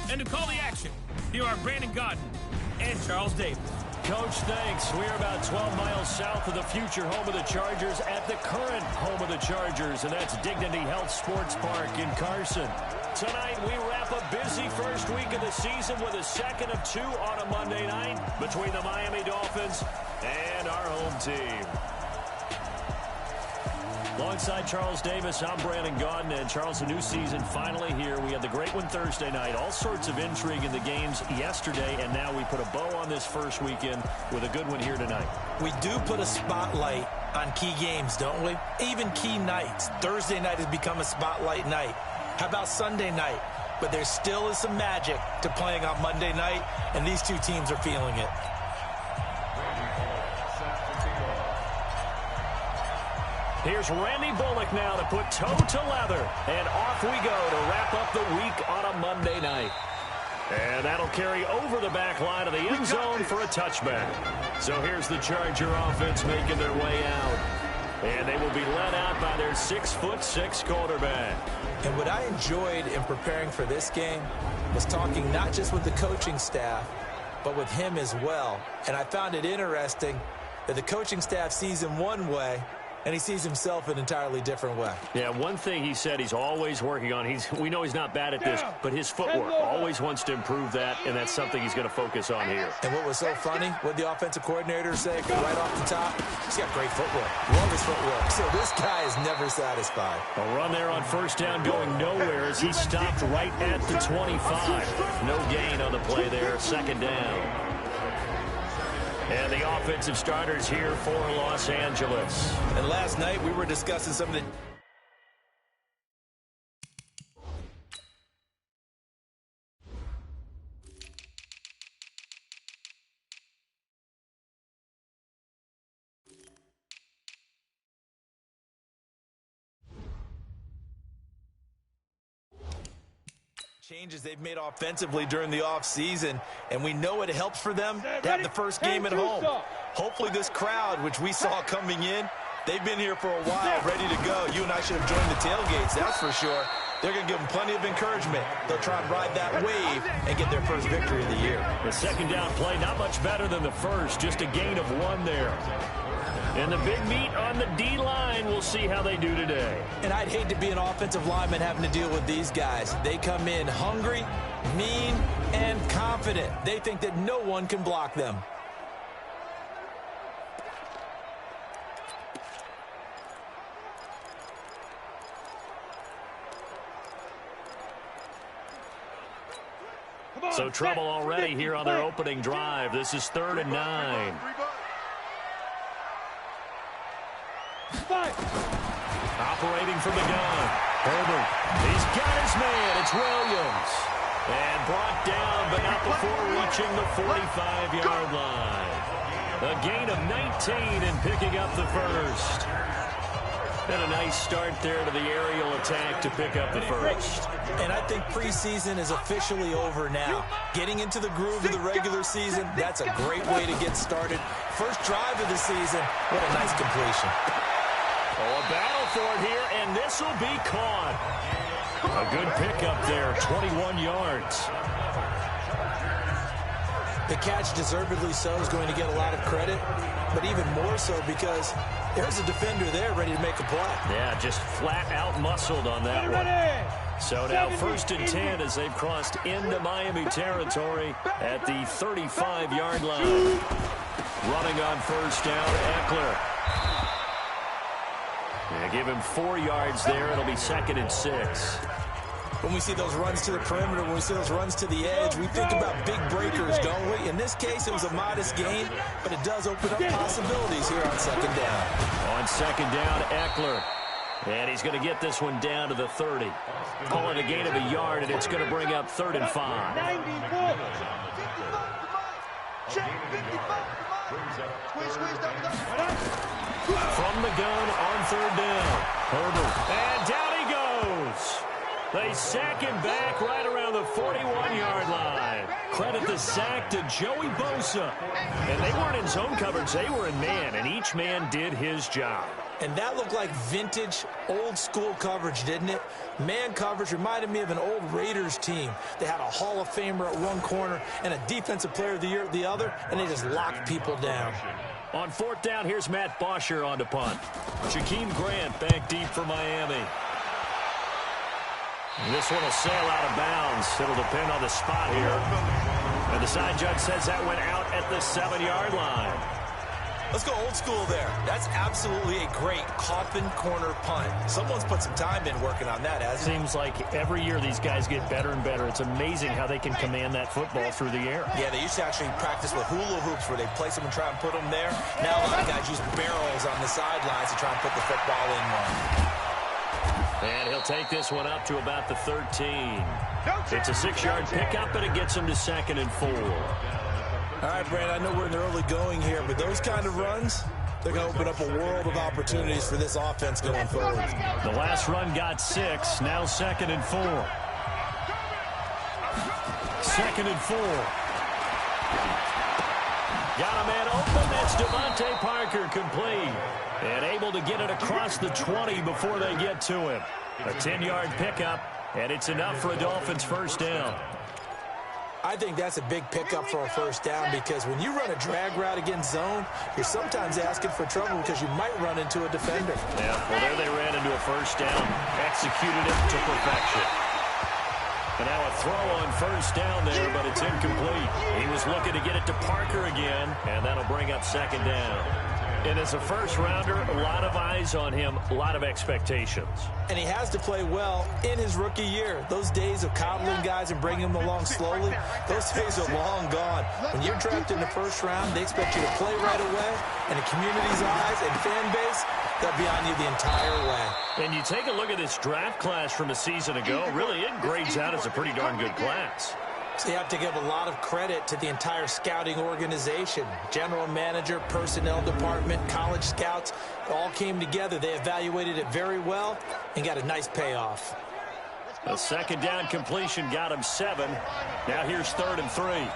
And to call the action, here are Brandon Gaudin and Charles Davis. Coach, thanks. We're about 12 miles south of the future home of the Chargers at the current home of the Chargers, and that's Dignity Health Sports Park in Carson. Tonight, we wrap a busy first week of the season with a second of two on a Monday night between the Miami Dolphins and our home team. Alongside Charles Davis, I'm Brandon Gaudin, and Charles, the new season finally here. We had the great one Thursday night, all sorts of intrigue in the games yesterday, and now we put a bow on this first weekend with a good one here tonight. We do put a spotlight on key games, don't we? Even key nights. Thursday night has become a spotlight night. How about Sunday night? But there still is some magic to playing on Monday night, and these two teams are feeling it. Here's Randy Bullock now to put toe to leather. And off we go to wrap up the week on a Monday night. And that'll carry over the back line of the end zone for a touchback. So here's the Charger offense making their way out. And they will be led out by their 6'6" quarterback. And what I enjoyed in preparing for this game was talking not just with the coaching staff, but with him as well. And I found it interesting that the coaching staff sees him one way, and he sees himself an entirely different way. Yeah, one thing he said he's always working on, we know he's not bad at this, but his footwork, always wants to improve that, and that's something he's going to focus on here. And what was so funny, what the offensive coordinator said right off the top, he's got great footwork. Love his footwork. So this guy is never satisfied. A run there on first down going nowhere as he stopped right at the 25. No gain on the play there, second down. And the offensive starters here for Los Angeles. And last night we were discussing some of the changes they've made offensively during the offseason, and we know it helps for them to have the first game at home. Hopefully this crowd, which we saw coming in, they've been here for a while, ready to go. You and I should have joined the tailgates, that's for sure. They're going to give them plenty of encouragement. They'll try and ride that wave and get their first victory of the year. The second down play, not much better than the first, just a gain of one there. And the big meat on the D-line, we'll see how they do today. And I'd hate to be an offensive lineman having to deal with these guys. They come in hungry, mean, and confident. They think that no one can block them. So trouble already here on their opening drive. This is 3rd and 9. Operating from the gun. Herbert. He's got his man. It's Williams. And brought down, but not before reaching the 45-yard line. A gain of 19 and picking up the first. And a nice start there to the aerial attack to pick up the first. And I think preseason is officially over now. Getting into the groove of the regular season, that's a great way to get started. First drive of the season, what a nice completion. Oh, a battle for it here, and this will be caught. A good pickup there, 21 yards. The catch, deservedly so, is going to get a lot of credit, but even more so because there's a defender there ready to make a play. Yeah, just flat out muscled on that one. So now 1st and 10 as they've crossed into Miami territory at the 35-yard line. Running on first down, Eckler. Yeah, give him 4 yards there. It'll be 2nd and 6. When we see those runs to the perimeter, when we see those runs to the edge, we think about big breakers, don't we? In this case, it was a modest gain, but it does open up possibilities here on 2nd down. On 2nd down, Eckler. And he's going to get this one down to the 30. Call it a gain of a yard, and it's going to bring up 3rd and 5. From the gun on 3rd down. Herbert. And down he goes. They sack him back right around the 41-yard line. Credit the sack to Joey Bosa. And they weren't in zone coverage. They were in man, and each man did his job. And that looked like vintage, old-school coverage, didn't it? Man coverage reminded me of an old Raiders team. They had a Hall of Famer at one corner and a Defensive Player of the Year at the other, and they just locked people down. On fourth down, here's Matt Bosher on to punt. Shaquem Grant back deep for Miami. This one will sail out of bounds. It'll depend on the spot here. And the side judge says that went out at the 7-yard line. Let's go old school there. That's absolutely a great coffin corner punt. Someone's put some time in working on that, hasn't it? Seems like every year these guys get better and better. It's amazing how they can command that football through the air. Yeah, they used to actually practice with hula hoops where they place them and try and put them there. Now a lot of guys use barrels on the sidelines to try and put the football in one. And he'll take this one up to about the 13. It's a 6-yard pickup, and it gets him to 2nd and 4. All right, Brand, I know we're in the early going here, but those kind of runs, they're going to open up a world of opportunities for this offense going forward. The last run got 6, now 2nd and 4. 2nd and 4. Got a man open. That's Devontae Parker complete. And able to get it across the 20 before they get to him. A 10-yard pickup, and it's enough for a Dolphins first down. I think that's a big pickup for a first down because when you run a drag route against zone, you're sometimes asking for trouble because you might run into a defender. Yeah, well, there they ran into a first down. Executed it to perfection. And now a throw on first down there, but it's incomplete. He was looking to get it to Parker again, and that'll bring up 2nd down. And as a first-rounder, a lot of eyes on him, a lot of expectations. And he has to play well in his rookie year. Those days of coddling guys and bringing them along slowly, those days are long gone. When you're drafted in the first round, they expect you to play right away. And the community's eyes and fan base, they'll be on you the entire way. And you take a look at this draft class from a season ago, really it grades out as a pretty darn good class. So you have to give a lot of credit to the entire scouting organization. General manager, personnel department, college scouts, all came together. They evaluated it very well and got a nice payoff. A 2nd down completion got him 7. Now here's 3rd and 3.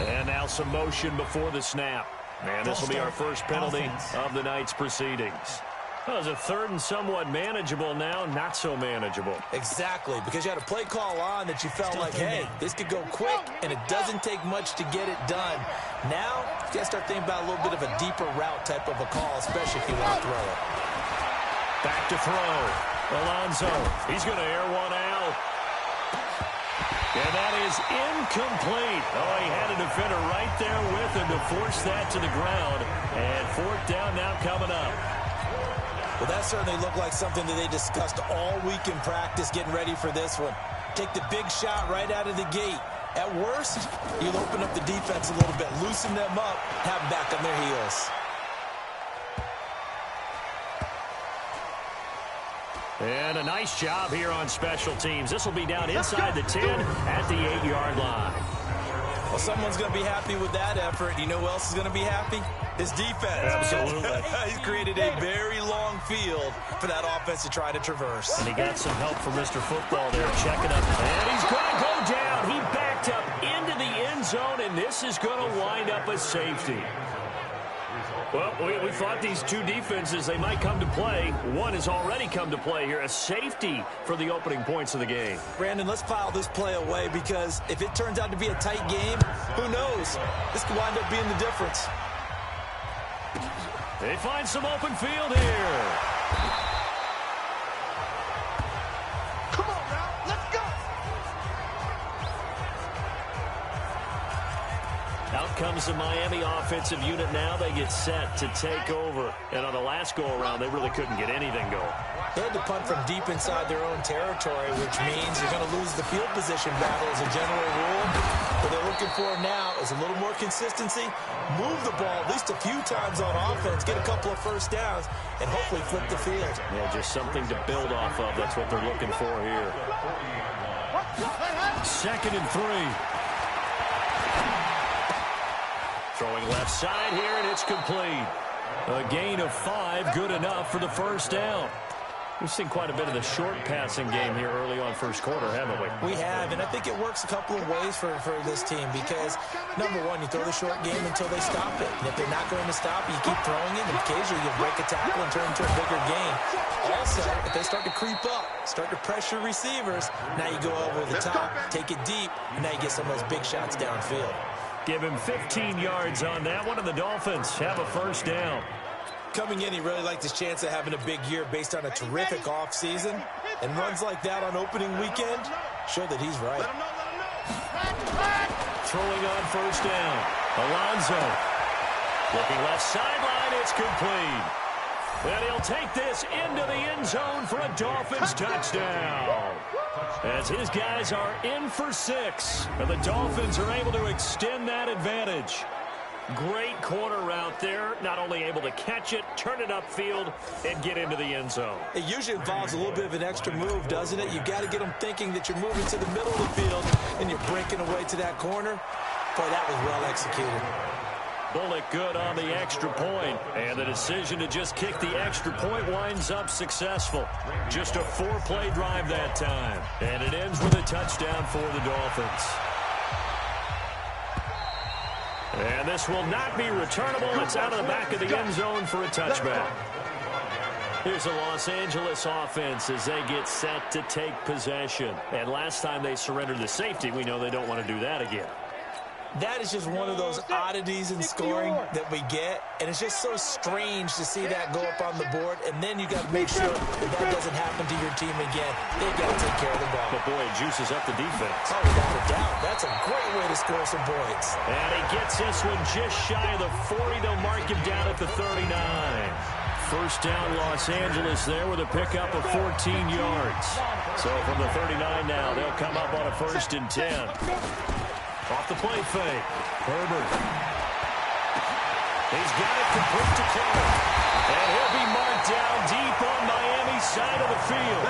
And now some motion before the snap. And this will be our first penalty of the night's proceedings. Well, it was a 3rd and somewhat manageable now, not so manageable. Exactly, because you had a play call on that you felt like, hey, this could go quick, and it doesn't take much to get it done. Now, you got to start thinking about a little bit of a deeper route type of a call, especially if you want to throw it. Back to throw. Alonso, he's going to air one out. And that is incomplete. Oh, he had a defender right there with him to force that to the ground. And 4th down now coming up. Well, that certainly looked like something that they discussed all week in practice getting ready for this one. Take the big shot right out of the gate. At worst, you'll open up the defense a little bit, loosen them up, have them back on their heels. And a nice job here on special teams. This will be down inside the 10 at the 8-yard line. Well, someone's going to be happy with that effort. You know who else is going to be happy? His defense. Absolutely. He's created a very long field for that offense to try to traverse. And he got some help from Mr. Football there, checking up. And he's going to go down. He backed up into the end zone, and this is going to wind up a safety. Well, we thought these two defenses, they might come to play. One has already come to play here, a safety for the opening points of the game. Brandon, let's file this play away because if it turns out to be a tight game, who knows? This could wind up being the difference. They find some open field here. Come on now, let's go. Out comes the Miami offensive unit now. They get set to take over. And on the last go-around, they really couldn't get anything going. They had to punt from deep inside their own territory, which means you're going to lose the field position battle as a general rule. What they're looking for now is a little more consistency, move the ball at least a few times on offense, get a couple of first downs, and hopefully flip the field. Yeah, just something to build off of. That's what they're looking for here. 2nd and 3. Throwing left side here, and it's complete. A gain of 5, good enough for the first down. We've seen quite a bit of the short passing game here early on first quarter, haven't we? We have, and I think it works a couple of ways for this team because, number one, you throw the short game until they stop it. And if they're not going to stop it, you keep throwing it, and occasionally you'll break a tackle and turn it into a bigger game. Also, if they start to creep up, start to pressure receivers, now you go over the top, take it deep, and now you get some of those big shots downfield. Give him 15 yards on that one, and the Dolphins have a first down. Coming in, he really liked his chance of having a big year based on a terrific offseason. And runs like that on opening weekend show that he's right. Throwing on first down. Alonso. Looking left sideline. It's complete. And he'll take this into the end zone for a Dolphins touchdown. As his guys are in for 6. And the Dolphins are able to extend that advantage. Great corner route there. Not only able to catch it, turn it upfield, and get into the end zone. It usually involves a little bit of an extra move, doesn't it? You've got to get them thinking that you're moving to the middle of the field and you're breaking away to that corner. Boy, that was well executed. Bullock good on the extra point, and the decision to just kick the extra point winds up successful. Just a 4-play drive that time, and it ends with a touchdown for the Dolphins. And this will not be returnable. It's out of the back of the end zone for a touchback. Here's the Los Angeles offense as they get set to take possession. And last time they surrendered the safety, we know they don't want to do that again. That is just one of those oddities in scoring that we get, and it's just so strange to see that go up on the board, and then you got to make sure that doesn't happen to your team again. They've got to take care of the ball. But boy, it juices up the defense. Oh, without a doubt. That's a great way to score some points. And he gets this one just shy of the 40. They'll mark him down at the 39. First down, Los Angeles there with a pickup of 14 yards. So from the 39 now, they'll come up on a 1st and 10. Off the play fake. Herbert. He's got it complete to Clark. And he'll be marked down deep on Miami's side of the field.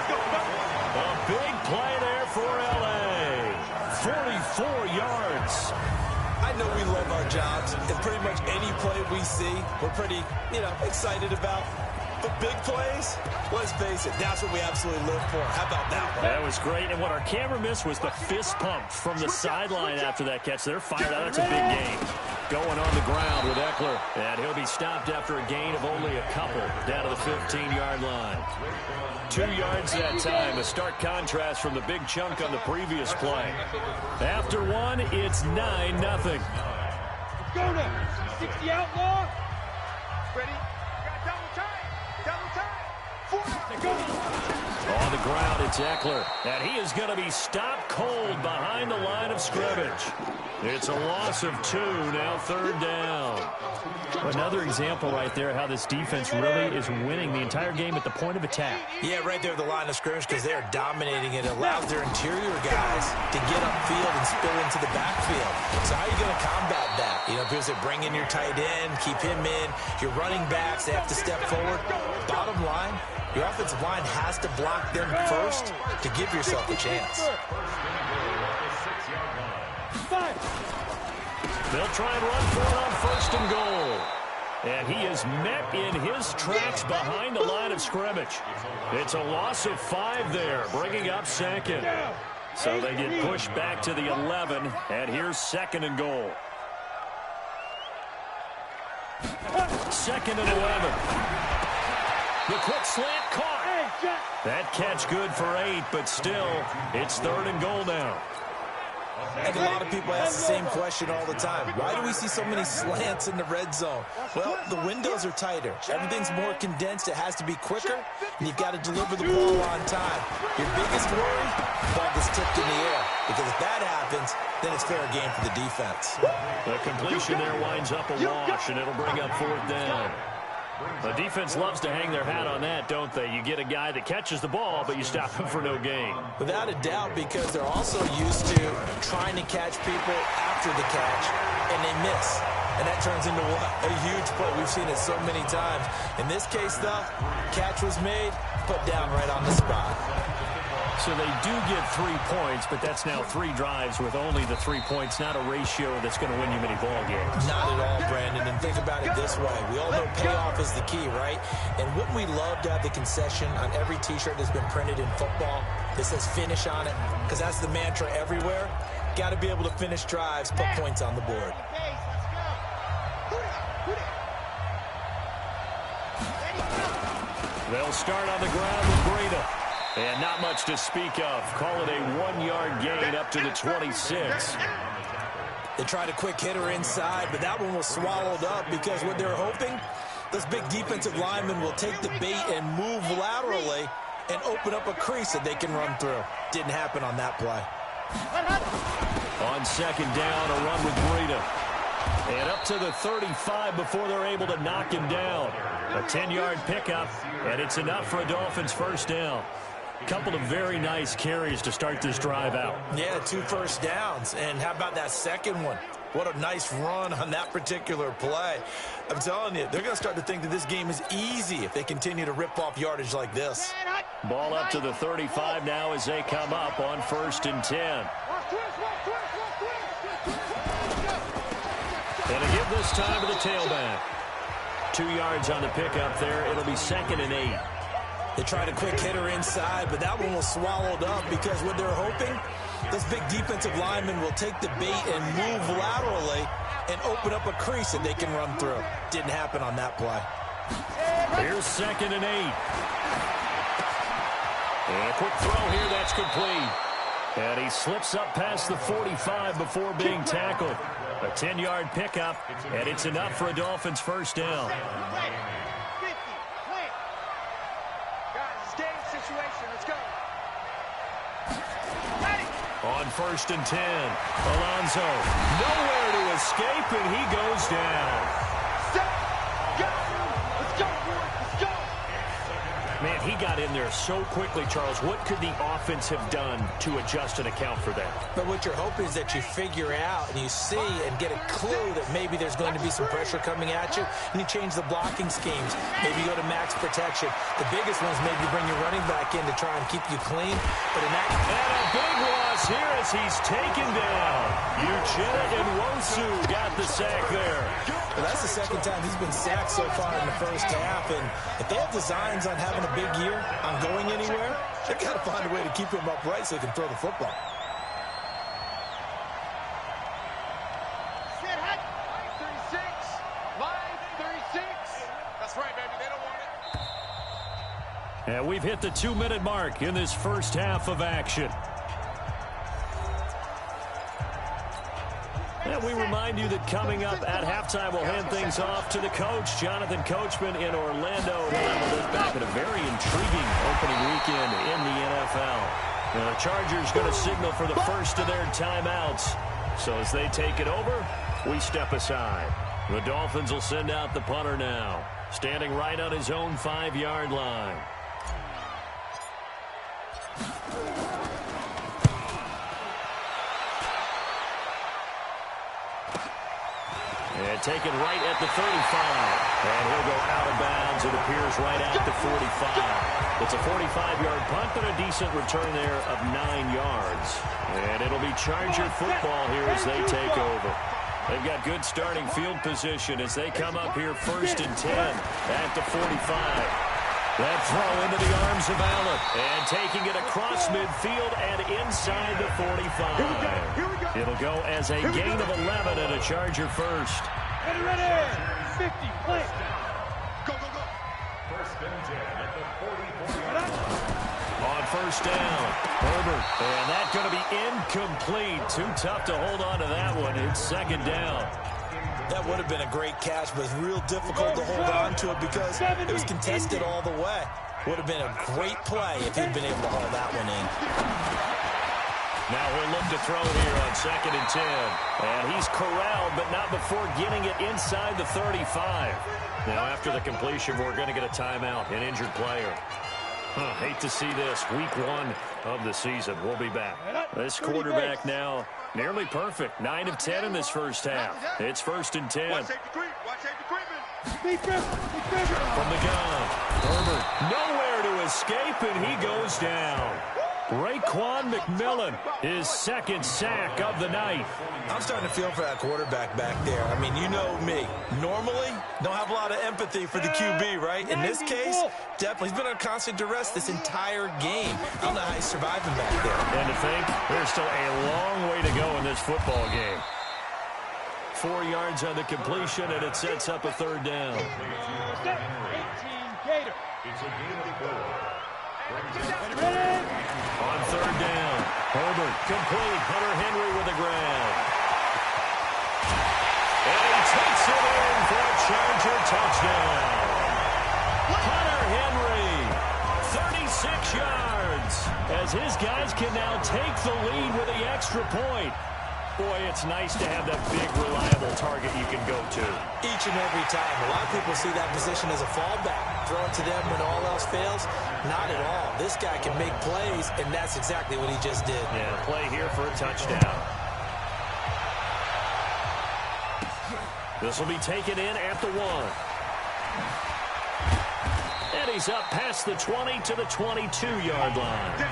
A big play there for L.A. 44 yards. I know we love our jobs, and pretty much any play we see, we're pretty, excited about. But big plays, let's face it, that's what we absolutely live for. How about that one? That was great. And what our camera missed was the fist pump from the sideline after that catch. They're fired out. That's a big gain. Going on the ground with Eckler. And he'll be stopped after a gain of only a couple down to the 15-yard line. 2 yards that time. A stark contrast from the big chunk on the previous play. After one, it's 9-0. Go now. 60 outlaw. Ready? On the ground, it's Eckler. And he is going to be stopped cold behind the line of scrimmage. It's a loss of 2, now 3rd down. Another example right there how this defense really is winning the entire game at the point of attack. Yeah, right there at the line of scrimmage because they're dominating it. It allows their interior guys to get upfield and spill into the backfield. So how are you going to combat that? People say bring in your tight end, keep him in. Your running backs, they have to step forward. Bottom line, your offensive line has to block them first to give yourself a chance. They'll try and run for it on 1st and goal. And he is met in his tracks behind the line of scrimmage. It's a loss of 5 there, bringing up 2nd. So they get pushed back to the 11, and here's 2nd and goal. 2nd and 11. The quick slant caught. That catch good for 8, but still, it's 3rd and goal now. And a lot of people ask the same question all the time. Why do we see so many slants in the red zone? Well, the windows are tighter. Everything's more condensed. It has to be quicker, and you've got to deliver the ball on time. Your biggest worry, the ball gets tipped in the air. Because if that happens, then it's fair game for the defense. The completion there winds up a wash, and it'll bring up 4th down. The defense loves to hang their hat on that, don't they? You get a guy that catches the ball, but you stop him for no gain. Without a doubt, because they're also used to trying to catch people after the catch, and they miss. And that turns into a huge play. We've seen it so many times. In this case, though, catch was made, put down right on the spot. So they do get 3 points, but that's now 3 drives with only the 3 points, not a ratio that's going to win you many ball games. Not at all, Brandon. And think about it this way. We all know payoff is the key, right? And wouldn't we love to have the concession on every T-shirt that's been printed in football that says finish on it? Because that's the mantra everywhere. Got to be able to finish drives, put points on the board. They'll start on the ground with Breda. And not much to speak of. Call it a 1-yard gain up to the 26. They tried a quick hitter inside, but that one was swallowed up because what they're hoping, those big defensive linemen will take the bait and move laterally and open up a crease that they can run through. Didn't happen on that play. On second down, a run with Breda. And up to the 35 before they're able to knock him down. A 10-yard pickup, and it's enough for a Dolphins first down. Couple of very nice carries to start this drive out. Yeah, 2 first downs. And how about that second one? What a nice run on that particular play. I'm telling you, they're going to start to think that this game is easy if they continue to rip off yardage like this. Ball up to the 35 now as they come up on 1st and 10. And a give this time to the tailback. 2 yards on the pickup there. It'll be 2nd and 8. They tried a quick hitter inside, but that one was swallowed up because what they're hoping, those big defensive linemen will take the bait and move laterally and open up a crease that they can run through. Didn't happen on that play. Here's 2nd and 8. And a quick throw here, that's complete. And he slips up past the 45 before being tackled. A 10-yard pickup, and it's enough for a Dolphins first down. On 1st and 10, Alonso nowhere to escape, and he goes down. Man, he got in there so quickly, Charles. What could the offense have done to adjust and account for that? But what you're hoping is that you figure out and you see and get a clue that maybe there's going to be some pressure coming at you, and you change the blocking schemes. Maybe go to max protection. The biggest one's maybe bring your running back in to try and keep you clean. But in that... And a big loss here as he's taken down. Uchenna Nwosu got the sack there. Well, that's the second time he's been sacked so far in the first half. And if they have designs on having a big year, on going anywhere, they've got to find a way to keep him upright so he can throw the football. That's right, baby. They don't want it. And we've hit the 2-minute mark in this first half of action. And we remind you that coming up at halftime, we'll hand things off to the coach, Jonathan Coachman in Orlando. We'll have a look back at a very intriguing opening weekend in the NFL. Now, the Chargers going to signal for the first of their timeouts. So as they take it over, we step aside. The Dolphins will send out the punter now, standing right on his own 5-yard line. And taken right at the 35. And he'll go out of bounds. It appears right at the 45. It's a 45-yard punt, but a decent return there of 9 yards. And it'll be Charger football here as they take over. They've got good starting field position as they come up here 1st and 10 at the 45. That throw into the arms of Allen. And taking it across midfield and inside the 45. It'll go as a gain of 11 and a Charger first. Ready. 50, play. Go. First and 10 at the 40. On first down, Herbert. And that's going to be incomplete. Too tough to hold on to that one. It's 2nd down. That would have been a great catch, but it's real difficult to hold on to it because it was contested all the way. Would have been a great play if he'd been able to haul that one in. Now he'll look to throw here on 2nd and 10. And he's corralled, but not before getting it inside the 35. Now after the completion, we're going to get a timeout, an injured player. Hate to see this. Week 1 of the season. We'll be back. This quarterback now nearly perfect. 9 of 10 in this first half. It's 1st and 10. Watch safety creep. From the gun, Herbert nowhere to escape, and he goes down. Raekwon McMillan, his second sack of the night. I'm starting to feel for that quarterback back there. I mean, you know me. Normally, don't have a lot of empathy for the QB, right? In this case, definitely. He's been under constant duress this entire game. I don't know how he's surviving back there. And to think, there's still a long way to go in this football game. 4 yards on the completion, and it sets up a third down. 18 Gator. On third down, Herbert complete. Hunter Henry with a grab. And he takes it in for a Charger touchdown. Hunter Henry, 36 yards, as his guys can now take the lead with the extra point. Boy, it's nice to have that big, reliable target you can go to. Each and every time. A lot of people see that position as a fallback. Throw it to them when all else fails. Not at all. This guy can make plays, and that's exactly what he just did. Yeah, play here for a touchdown. This will be taken in at the 1. And he's up past the 20 to the 22-yard line.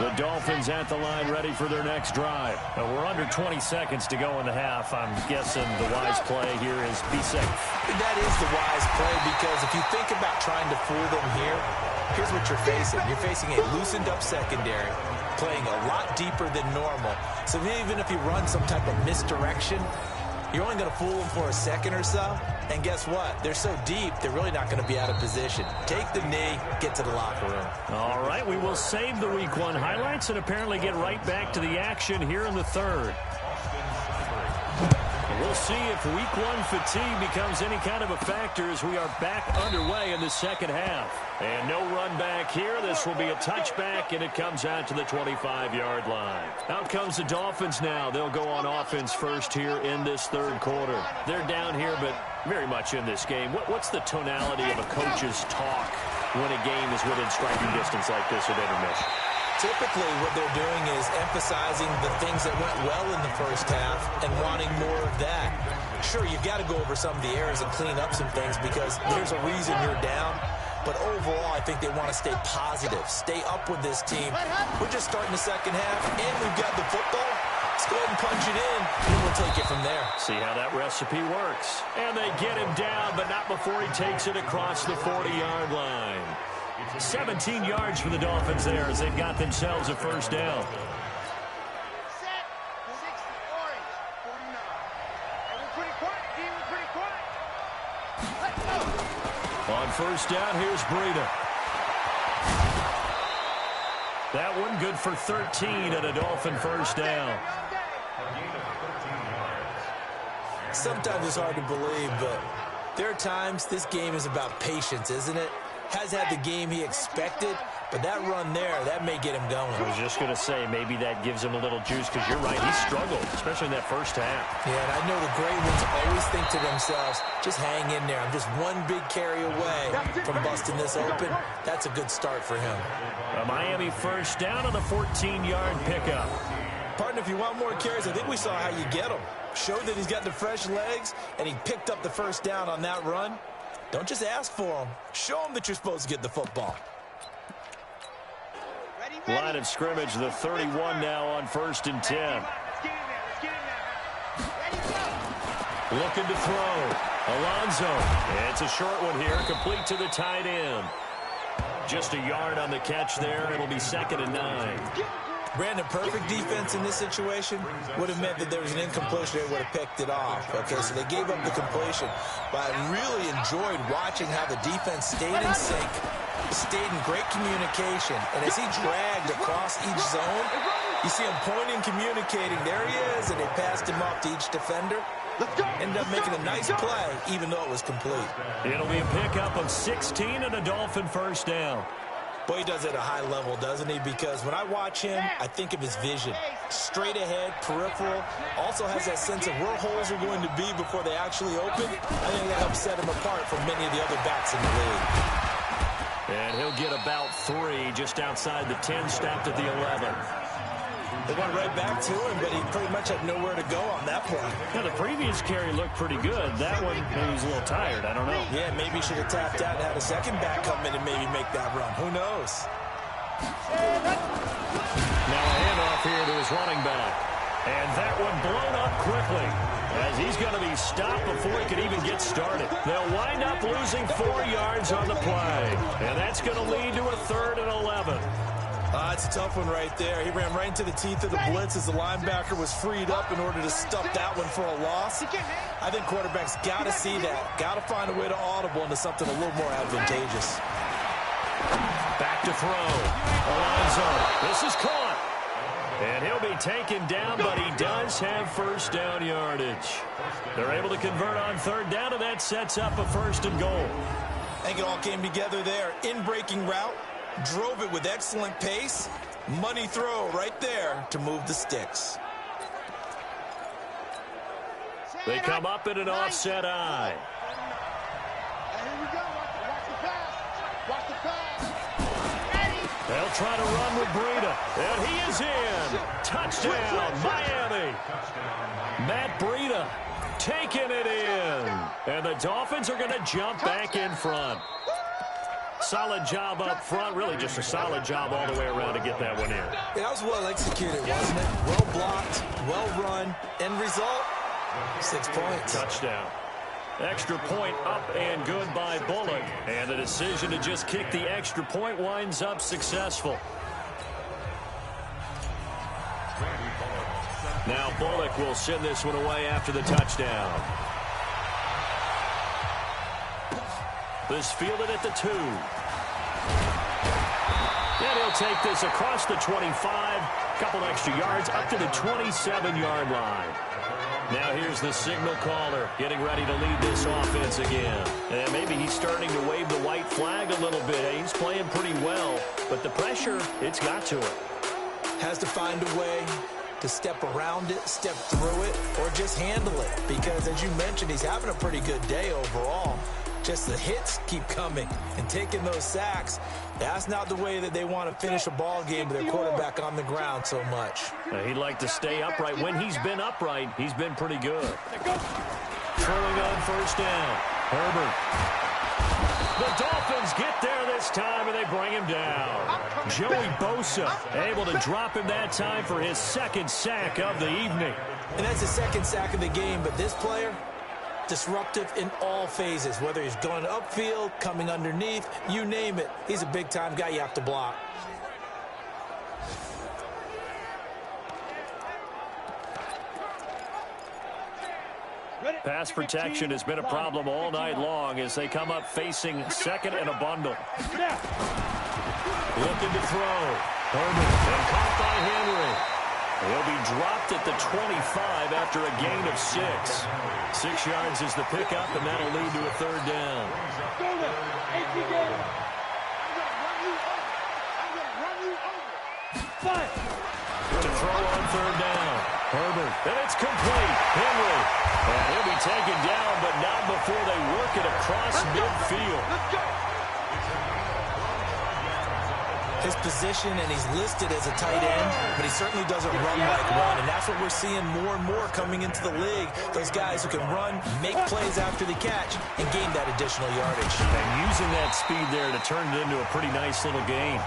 The Dolphins at the line ready for their next drive. Now we're under 20 seconds to go in the half. I'm guessing the wise play here is be safe. That is the wise play, because if you think about trying to fool them here, here's what you're facing. You're facing a loosened up secondary, playing a lot deeper than normal. So even if you run some type of misdirection, you're only going to fool them for a second or so. And guess what? They're so deep, they're really not going to be out of position. Take the knee, get to the locker room. All right, we will save the Week 1 highlights and apparently get right back to the action here in the third. We'll see if Week 1 fatigue becomes any kind of a factor as we are back underway in the second half. And no run back here. This will be a touchback, and it comes out to the 25-yard line. Out comes the Dolphins now. They'll go on offense first here in this third quarter. They're down here, but very much in this game. What's the tonality of a coach's talk when a game is within striking distance like this at intermission? Typically, what they're doing is emphasizing the things that went well in the first half and wanting more of that. Sure, you've got to go over some of the errors and clean up some things because there's a reason you're down. But overall, I think they want to stay positive, stay up with this team. We're just starting the second half, and we've got the football. Let's go ahead and punch it in, and we'll take it from there. See how that recipe works. And they get him down, but not before he takes it across the 40-yard line. 17 yards for the Dolphins there as they've got themselves a first down. Set. 60 orange. 49. And we're pretty quiet, D. We're pretty quiet. Let's go. On first down, here's Breida. That one good for 13 and a Dolphin first down. Sometimes it's hard to believe, but there are times this game is about patience, isn't it? Has had the game he expected, but that run there, that may get him going. I was just going to say, maybe that gives him a little juice, because you're right, he struggled, especially in that first half. Yeah, and I know the great ones always think to themselves, just hang in there. I'm just one big carry away from busting this open. That's a good start for him. A Miami first down on a 14-yard pickup. Partner, if you want more carries, I think we saw how you get them. Showed that he's got the fresh legs, and he picked up the first down on that run. Don't just ask for them. Show them that you're supposed to get the football. Ready. Line of scrimmage, the 31 now on 1st and 10. Let's get in there. Let's get in there. Ready, go. Looking to throw. Alonso. It's a short one here, complete to the tight end. Just a yard on the catch there. It'll be 2nd and 9. Brandon, perfect defense in this situation would have meant that there was an incompletion. They would have picked it off. Okay, so they gave up the completion. But I really enjoyed watching how the defense stayed in sync, stayed in great communication. And as he dragged across each zone, you see him pointing, communicating. There he is, and they passed him off to each defender. Ended up making a nice play, even though it was complete. It'll be a pickup of 16 and a Dolphin first down. Boy, he does it at a high level, doesn't he? Because when I watch him, I think of his vision. Straight ahead, peripheral. Also has that sense of where holes are going to be before they actually open. I think that helps set him apart from many of the other backs in the league. And he'll get about 3 just outside the 10, stopped at the 11. They went right back to him, but he pretty much had nowhere to go on that play. Yeah, the previous carry looked pretty good. That one, maybe he's a little tired. I don't know. Yeah, maybe he should have tapped out and had a second back come in and maybe make that run. Who knows? Now a handoff here to his running back. And that one blown up quickly, as he's going to be stopped before he could even get started. They'll wind up losing 4 yards on the play. And that's going to lead to a 3rd and 11. It's a tough one right there. He ran right into the teeth of the blitz as the linebacker was freed up in order to stuff that one for a loss. I think quarterbacks got to see that. Got to find a way to audible into something a little more advantageous. Back to throw. Alonso. This is caught. And he'll be taken down, but he does have first down yardage. They're able to convert on 3rd down, and that sets up a 1st and goal. I think it all came together there. In-breaking route. Drove it with excellent pace. Money throw right there to move the sticks. They come up in an offset eye. Here we go. Watch the pass. Watch the pass. They'll try to run with Breida. And he is in. Touchdown, Miami. Matt Breida taking it in. And the Dolphins are going to jump back in front. Solid job up front. Really just a solid job all the way around to get that one in. Yeah, that was well executed, wasn't it? Well blocked, well run. End result, 6 points. Touchdown. Extra point up and good by Bullock. And the decision to just kick the extra point winds up successful. Now Bullock will send this one away after the touchdown. This fielded at the 2. And he'll take this across the 25. Couple extra yards up to the 27-yard line. Now here's the signal caller getting ready to lead this offense again. And maybe he's starting to wave the white flag a little bit. He's playing pretty well, but the pressure, it's got to it. Has to find a way to step around it, step through it, or just handle it. Because as you mentioned, he's having a pretty good day overall. Just the hits keep coming and taking those sacks. That's not the way that they want to finish a ball game with their quarterback on the ground so much. He'd like to stay upright. When he's been upright, he's been pretty good. Throwing on 1st down. Herbert. The Dolphins get there this time, and they bring him down. Joey Bosa able to drop him that time for his 2nd sack of the evening. And that's his 2nd sack of the game, but this player, disruptive in all phases, whether he's going upfield, coming underneath, you name it. He's a big-time guy you have to block. Pass protection has been a problem all night long as they come up facing 2nd and a bundle. Looking to throw. Herbert, and caught by Henry. He'll be dropped at the 25 after a gain of 6. 6 yards is the pickup, and that'll lead to a 3rd down. To throw on 3rd down. Herbert, and it's complete. Henry, and he'll be taken down, but not before they work it across midfield. His position, and he's listed as a tight end, but he certainly doesn't run like one, and that's what we're seeing more and more coming into the league. Those guys who can run, make plays after the catch, and gain that additional yardage. And using that speed there to turn it into a pretty nice little gain.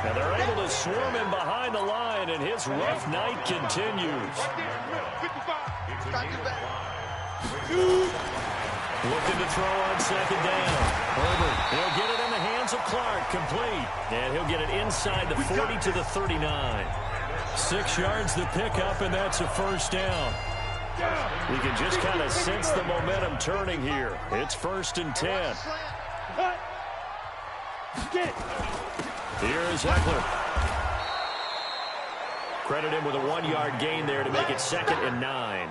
And they're able to swarm him behind the line, and his rough night continues. Looking to throw on 2nd down. Herbert, he'll get it in the hands of Clark, complete. And he'll get it inside the 40 to the 39. 6 yards the pickup, and that's a 1st down. We can just kind of sense the momentum turning here. It's 1st and 10. Here's Eckler. Credit him with a 1-yard gain there to make it 2nd and 9.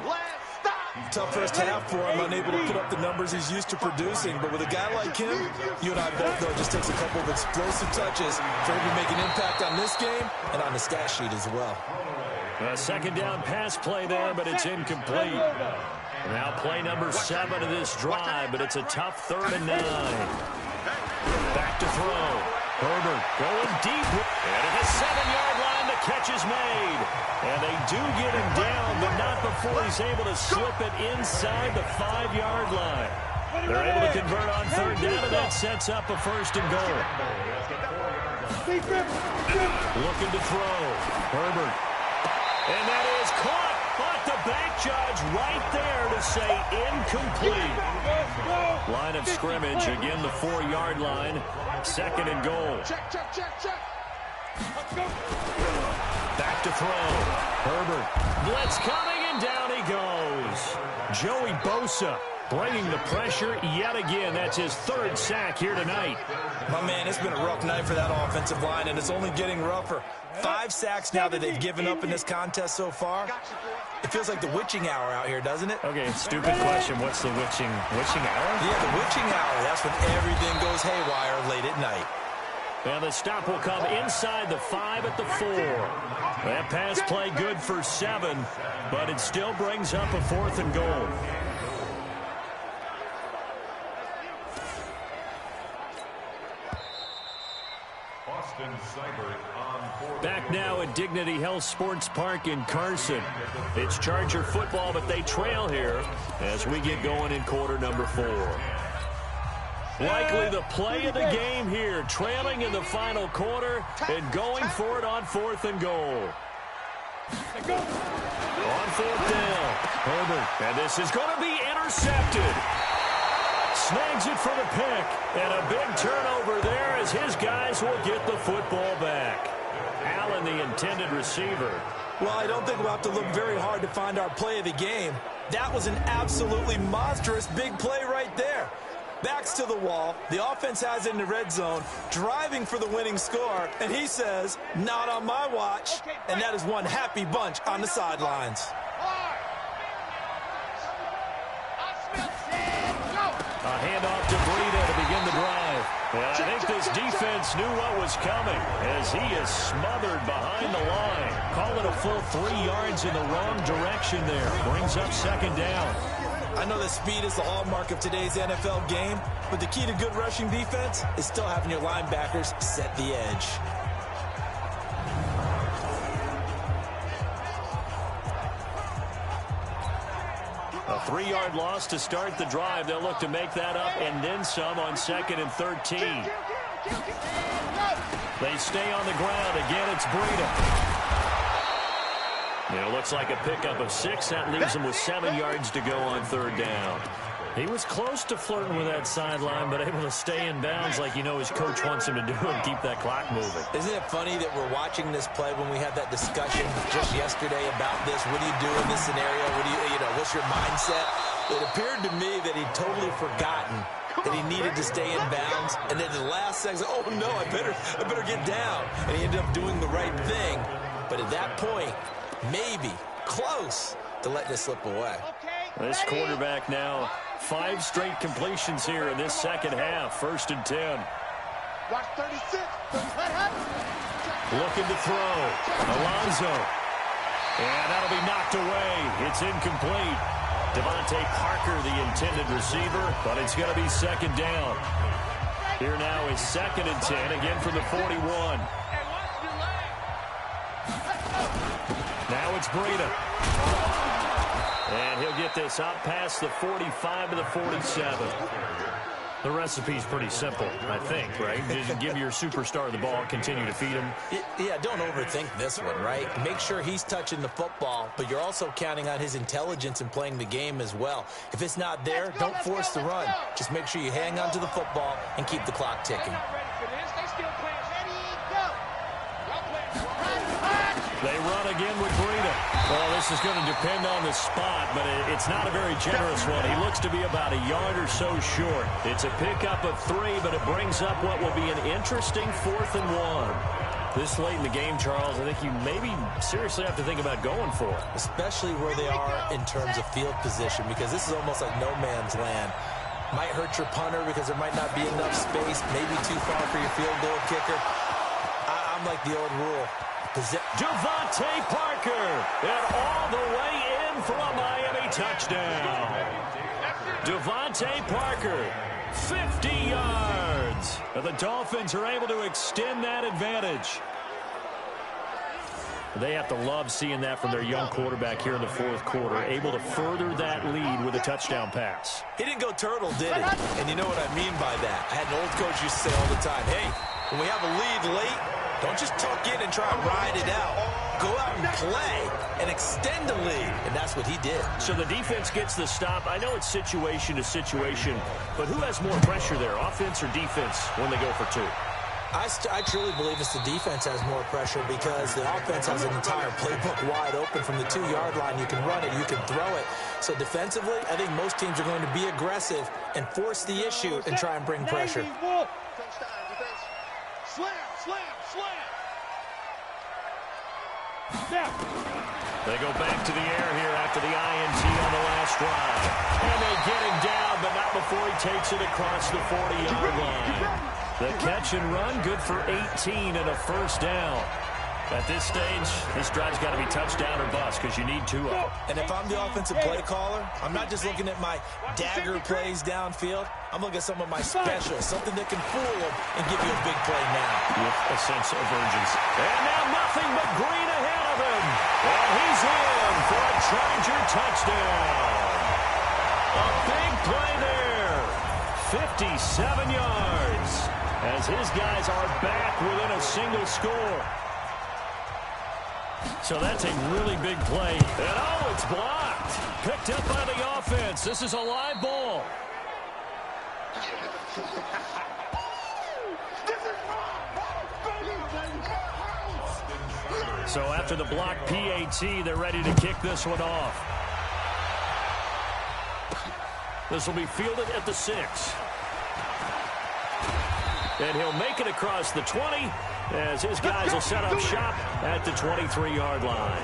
Tough first half for him, unable to put up the numbers he's used to producing. But with a guy like him, you and I both know it just takes a couple of explosive touches for him to make an impact on this game and on the stat sheet as well. A 2nd down pass play there, but it's incomplete. Now play number 7 of this drive, but it's a tough 3rd and 9. Back to throw. Herbert going deep. And at the 7-yard line to catch is made. And they do get him down, but not before he's able to slip it inside the 5-yard line. They're able to convert on third down, and that sets up a 1st and goal. Looking to throw. Herbert. And that is caught, but the back judge right there to say incomplete. Line of scrimmage, again the 4-yard line. 2nd and goal. Check. Back to throw. Herbert. Blitz coming, and down he goes. Joey Bosa bringing the pressure yet again. That's his 3rd sack here tonight. My man, it's been a rough night for that offensive line, and it's only getting rougher. 5 sacks now that they've given up in this contest so far. It feels like the witching hour out here, doesn't it? Okay, stupid question. What's the witching hour? Yeah, the witching hour. That's when everything goes haywire late at night. And the stop will come inside the 5 at the 4. That pass play good for 7, but it still brings up a 4th and goal. Back now at Dignity Health Sports Park in Carson. It's Charger football, but they trail here as we get going in quarter number 4. Likely the play of the game here, trailing in the final quarter and going for it on 4th and goal. On 4th down, Herbert, and this is going to be intercepted. Snags it for the pick, and a big turnover there as his guys will get the football back. Allen, the intended receiver. Well, I don't think we'll have to look very hard to find our play of the game. That was an absolutely monstrous big play right there. Backs to the wall. The offense has it in the red zone, driving for the winning score, and he says, not on my watch. And that is one happy bunch on the sidelines. A handoff to Breida to begin the drive. And I think this defense knew what was coming as he is smothered behind the line. Call it a full 3 yards in the wrong direction there. Brings up 2nd down. I know that speed is the hallmark of today's NFL game, but the key to good rushing defense is still having your linebackers set the edge. A 3-yard loss to start the drive. They'll look to make that up and then some on 2nd and 13. They stay on the ground. Again, it's Breida. It looks like a pickup of 6. That leaves him with 7 yards to go on 3rd down. He was close to flirting with that sideline, but able to stay in bounds like his coach wants him to do and keep that clock moving. Isn't it funny that we're watching this play when we had that discussion just yesterday about this? What do you do in this scenario? What do what's your mindset? It appeared to me that he'd totally forgotten that he needed to stay in bounds, and then the last second, oh no, I better get down. And he ended up doing the right thing. But at that point, maybe close to let this slip away. This quarterback now 5 straight completions here in this 2nd half. 1st and 10. Watch 36. Looking to throw. Alonzo. And that'll be knocked away. It's incomplete. Devontae Parker, the intended receiver, but it's going to be 2nd down. Here now is 2nd and 10, again from the 41. Now it's Breida. And he'll get this out past the 45 to the 47. The recipe's pretty simple, I think, right? Just give your superstar the ball, continue to feed him. Yeah, don't overthink this one, right? Make sure he's touching the football, but you're also counting on his intelligence in playing the game as well. If it's not there, don't force the run. Just make sure you hang on to the football and keep the clock ticking. They run again with Breida. Well, this is going to depend on the spot, but it's not a very generous one. He looks to be about a yard or so short. It's a pickup of 3, but it brings up what will be an interesting 4th and 1. This late in the game, Charles, I think you maybe seriously have to think about going for it. Especially where they are in terms of field position, because this is almost like no man's land. Might hurt your punter because there might not be enough space, maybe too far for your field goal kicker. I'm like the old rule. Devontae Parker, and all the way in for a Miami touchdown. Devontae Parker, 50 yards. And the Dolphins are able to extend that advantage. They have to love seeing that from their young quarterback here in the fourth quarter, able to further that lead with a touchdown pass. He didn't go turtle, did he? And you know what I mean by that. I had an old coach used to say all the time, hey, when we have a lead late, don't just tuck in and try and ride it out. Go out and play and extend the lead. And that's what he did. So the defense gets the stop. I know it's situation to situation, but who has more pressure there, offense or defense, when they go for two? I truly believe it's the defense has more pressure because the offense has an entire playbook wide open from the 2-yard line. You can run it, you can throw it. So defensively, I think most teams are going to be aggressive and force the issue and try and bring pressure. Slam, slam, slam. They go back to the air here after the INT on the last drive. And they get him down, but not before he takes it across the 40-yard line. The catch and run, good for 18 and a first down. At this stage, this drive's got to be touchdown or bust because you need two of them. And if I'm the offensive play caller, I'm not just looking at my dagger plays downfield. I'm looking at some of my specials, something that can fool them and give you a big play now. With a sense of urgency. And now nothing but green ahead of him. And he's in for a Charger touchdown. A big play there. 57 yards. As his guys are back within a single score. So that's a really big play. And oh, it's blocked. Picked up by the offense. This is a live ball. So after the block PAT, they're ready to kick this one off. This will be fielded at the 6. And he'll make it across the 20 as his guys will set up shop at the 23-yard line.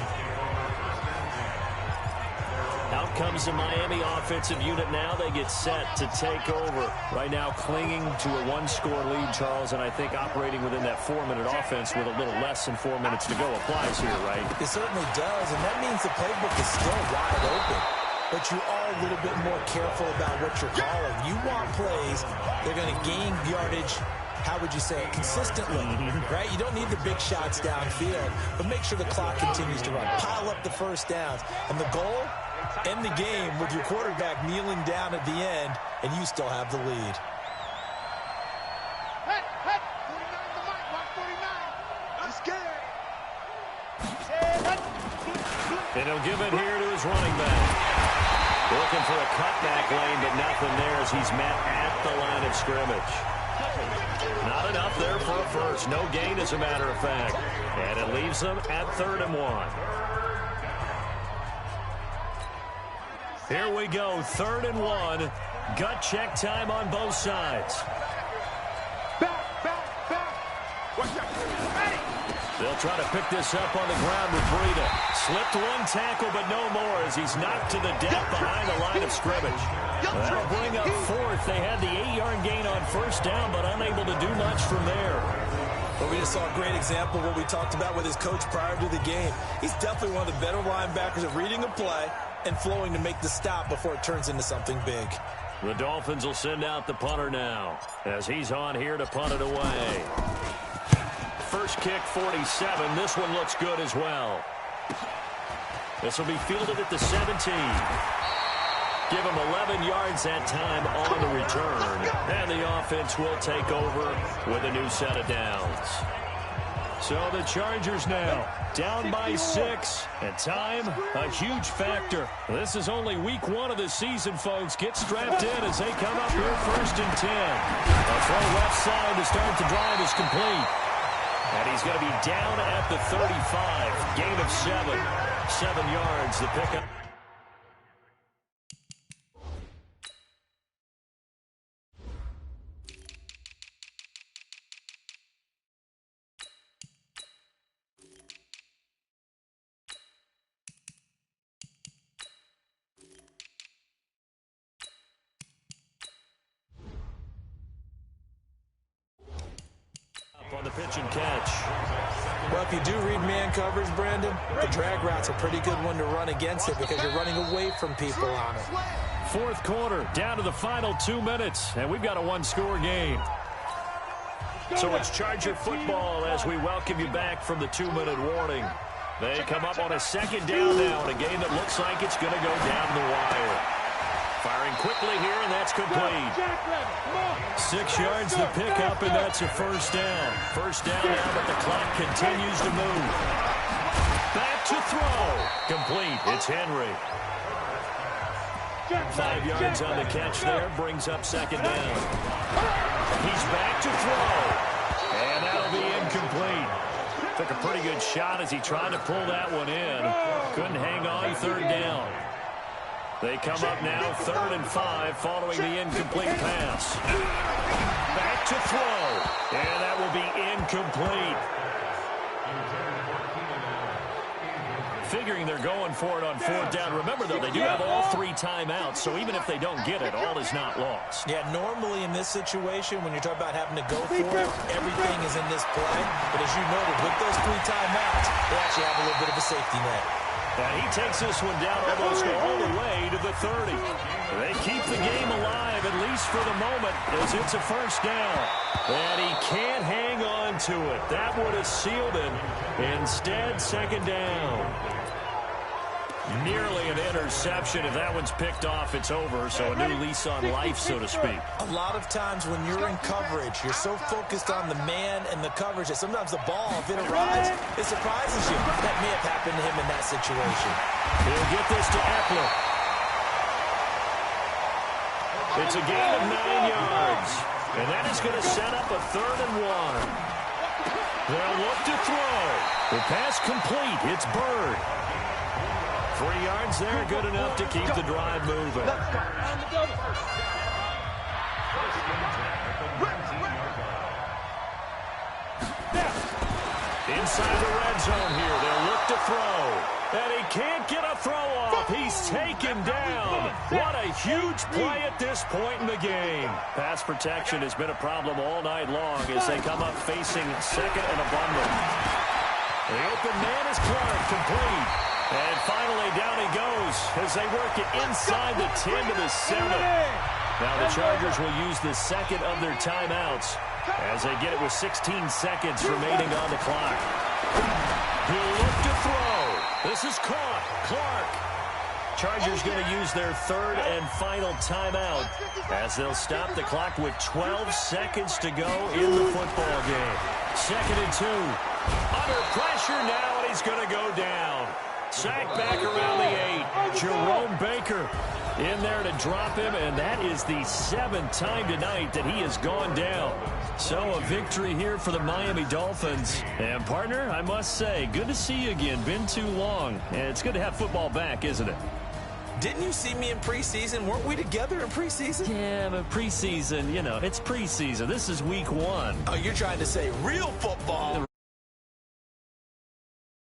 Out comes the Miami offensive unit now. They get set to take over. Right now clinging to a 1-score lead, Charles, and I think operating within that 4-minute offense with a little less than 4 minutes to go applies here, right? It certainly does, and that means the playbook is still wide open. But you are a little bit more careful about what you're calling. You want plays, they're going to gain yardage, how would you say it, consistently, right? You don't need the big shots downfield, but make sure the clock continues to run. Pile up the first downs. And the goal, end the game with your quarterback kneeling down at the end, and you still have the lead. Hey, 49 the mic, mark 49. I'm scared. And he'll give it here to his running back. Looking for a cutback lane, but nothing there as he's met at the line of scrimmage. Not enough there for a first. No gain, as a matter of fact. And it leaves them at 3rd and 1. Here we go, 3rd and 1. Gut check time on both sides. They'll try to pick this up on the ground with Breida. Slipped one tackle, but no more as he's knocked to the deck behind the line of scrimmage. That'll bring up 4th. They had the 8-yard gain on first down, but unable to do much from there. But we just saw a great example of what we talked about with his coach prior to the game. He's definitely one of the better linebackers of reading a play and flowing to make the stop before it turns into something big. The Dolphins will send out the punter now as he's on here to punt it away. First kick, 47. This one looks good as well. This will be fielded at the 17. Give him 11 yards that time on the return. And the offense will take over with a new set of downs. So the Chargers now down by 6. And time, a huge factor. This is only week 1 of the season, folks. Get strapped in as they come up here 1st and 10. A throw left side to start the drive is complete. And he's going to be down at the 35. Gain of 7. 7 yards, the pickup. On the pitch and catch. Well, if you do read man coverage, Brandon, the drag route's a pretty good one to run against it because you're running away from people on it. 4th quarter, down to the final 2 minutes, and we've got a 1-score game. So it's Charger football as we welcome you back from the 2-minute warning. They come up on a second down now in a game that looks like it's going to go down the wire. Firing quickly here, and that's complete. 6 yards the pickup, and that's a first down. First down now, but the clock continues to move. Back to throw. Complete. It's Henry. 5 yards on the catch there. Brings up second down. He's back to throw. And that'll be incomplete. Took a pretty good shot as he tried to pull that one in. Couldn't hang on. Third down. They come up now 3rd and 5 following the incomplete pass. Back to throw. And that will be incomplete. Figuring they're going for it on 4th down. Remember, though, they do have all 3 timeouts, so even if they don't get it, all is not lost. Yeah, normally in this situation, when you're talking about having to go for it, everything is in this play. But as you noted, with those 3 timeouts, they actually have a little bit of a safety net. And he takes this one down almost all the way to the 30. They keep the game alive, at least for the moment, as it's a first down. And he can't hang on to it. That would have sealed it. Instead, second down. Nearly an interception. If that one's picked off, it's over. So a new lease on life, so to speak. A lot of times when you're in coverage, you're so focused on the man and the coverage that sometimes the ball, if it arrives, it surprises you. That may have happened to him in that situation. He'll get this to Eckler. It's a gain of 9 yards. And that is going to set up a 3rd and 1. They'll look to throw. The pass complete. It's Bird. 3 yards there, good enough to keep the drive moving. Inside the red zone here, they'll look to throw. And he can't get a throw off. He's taken down. What a huge play at this point in the game. Pass protection has been a problem all night long as they come up facing second and abundant. The open man is Clark, complete. And finally, down he goes as they work it inside the 10 to the 7. Now the Chargers will use the second of their timeouts as they get it with 16 seconds remaining on the clock. He'll look to throw. This is caught. Clark. Chargers going to use their 3rd and final timeout as they'll stop the clock with 12 seconds to go in the football game. 2nd and 2. Under pressure now, and he's going to go down. Sacked back around the 8. Jerome Baker in there to drop him, and that is the 7th time tonight that he has gone down. So a victory here for the Miami Dolphins. And, partner, I must say, good to see you again. Been too long. And it's good to have football back, isn't it? Didn't you see me in preseason? Weren't we together in preseason? Yeah, but preseason, you know, it's preseason. This is week 1. Oh, you're trying to say real football.